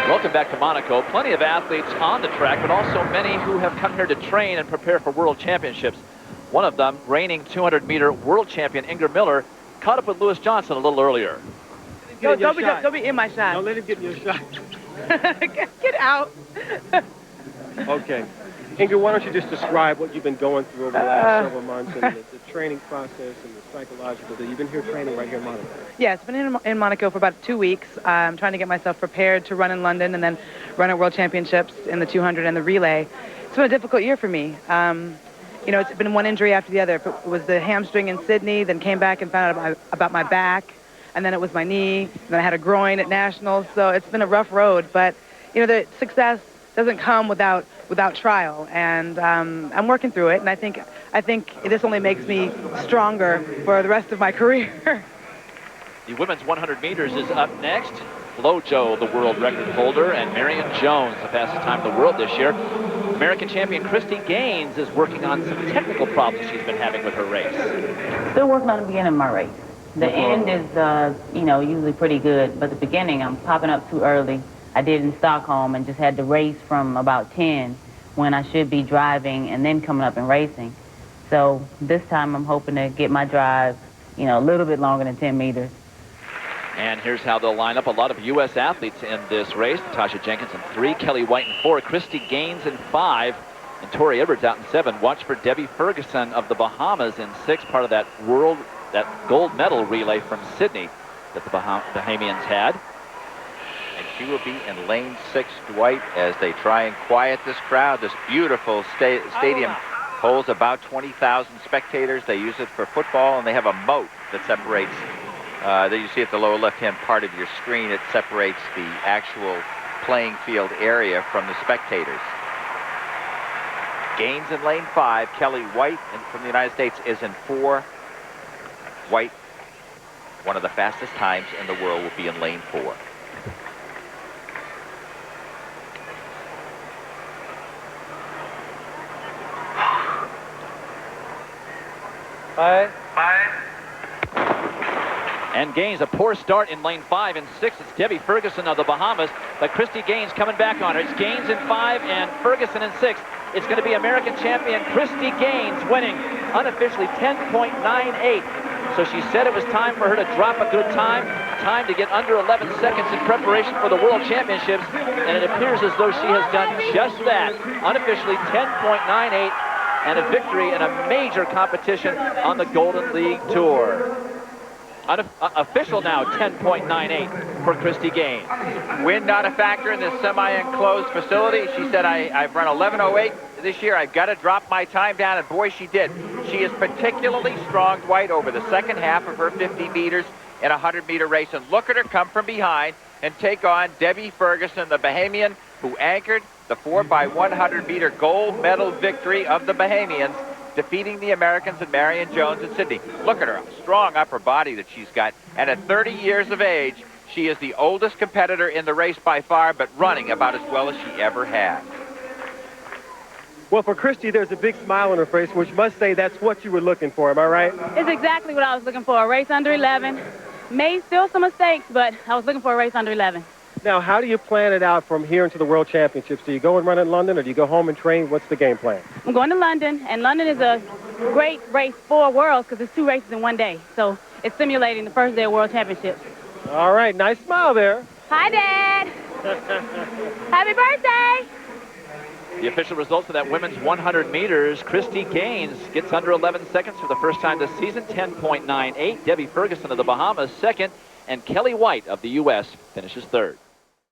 Welcome back to Monaco. Plenty of athletes on the track, but also many who have come here to train and prepare for world championships. One of them, reigning 200-meter world champion Inger Miller, caught up with Lewis Johnson a little earlier. Don't be in my shot. Don't let him get in your shot. Get out. Okay. Inger, why don't you just describe what you've been going through over the last several months and the training process and the psychological. You've been here training right here in Monaco. Yeah, it's been in Monaco for about 2 weeks. I'm trying to get myself prepared to run in London and then run at World Championships in the 200 and the relay. It's been a difficult year for me. You know, it's been one injury after the other. It was the hamstring in Sydney, then came back and found out about my back, and then it was my knee, and then I had a groin at Nationals. So it's been a rough road, but, you know, the success doesn't come without trial, and I'm working through it, and I think this only makes me stronger for the rest of my career. The women's 100 meters is up next. Flojo, the world record holder, and Marion Jones, the fastest time in the world this year. American champion Chryste Gaines is working on some technical problems she's been having with her race. Still working on the beginning of my race. The end is, you know, usually pretty good, but the beginning, I'm popping up too early. I did in Stockholm and just had to race from about 10 when I should be driving and then coming up and racing. So this time I'm hoping to get my drive, you know, a little bit longer than 10 meters. And here's how they'll line up. A lot of U.S. athletes in this race. LaTasha Jenkins in 3, Kelli White in 4, Chryste Gaines in 5, and Torri Edwards out in 7. Watch for Debbie Ferguson of the Bahamas in 6, part of that gold medal relay from Sydney that the Bahamians had. And she will be in lane 6, Dwight, as they try and quiet this crowd. This beautiful stadium holds about 20,000 spectators. They use it for football, and they have a moat that separates, that you see at the lower left-hand part of your screen. It separates the actual playing field area from the spectators. Gaines in lane 5. Kelli White from the United States is in 4. White, one of the fastest times in the world, will be in lane 4. And Gaines, a poor start in lane 5. In 6, it's Debbie Ferguson of the Bahamas, but Chryste Gaines coming back on her. It's Gaines in 5 and Ferguson in 6. It's going to be American champion Chryste Gaines winning unofficially 10.98. So she said it was time for her to drop a good time to get under 11 seconds in preparation for the World Championships, and it appears as though she has done just that. Unofficially 10.98 and a victory in a major competition on the Golden League Tour. Official now, 10.98 for Chryste Gaines. Wind not a factor in this semi-enclosed facility. She said, I've run 11:08 this year. I've got to drop my time down, and boy, she did. She is particularly strong, Dwight, over the second half of her 50 meters in a 100-meter race. And look at her come from behind and take on Debbie Ferguson, the Bahamian, who anchored the 4x100-meter gold medal victory of the Bahamians, defeating the Americans and Marion Jones in Sydney. Look at her, a strong upper body that she's got. And at 30 years of age, she is the oldest competitor in the race by far, but running about as well as she ever has. Well, for Chryste, there's a big smile on her face, which must say that's what you were looking for. Am I right? It's exactly what I was looking for, a race under 11. Made still some mistakes, but I was looking for a race under 11. Now, how do you plan it out from here into the World Championships? Do you go and run in London, or do you go home and train? What's the game plan? I'm going to London, and London is a great race for Worlds because it's 2 races in 1 day. So it's simulating the first day of World Championships. All right, nice smile there. Hi, Dad. Happy birthday. The official results of that women's 100 meters, Chryste Gaines gets under 11 seconds for the first time this season, 10.98. Debbie Ferguson of the Bahamas, 2nd, and Kelli White of the U.S. finishes 3rd.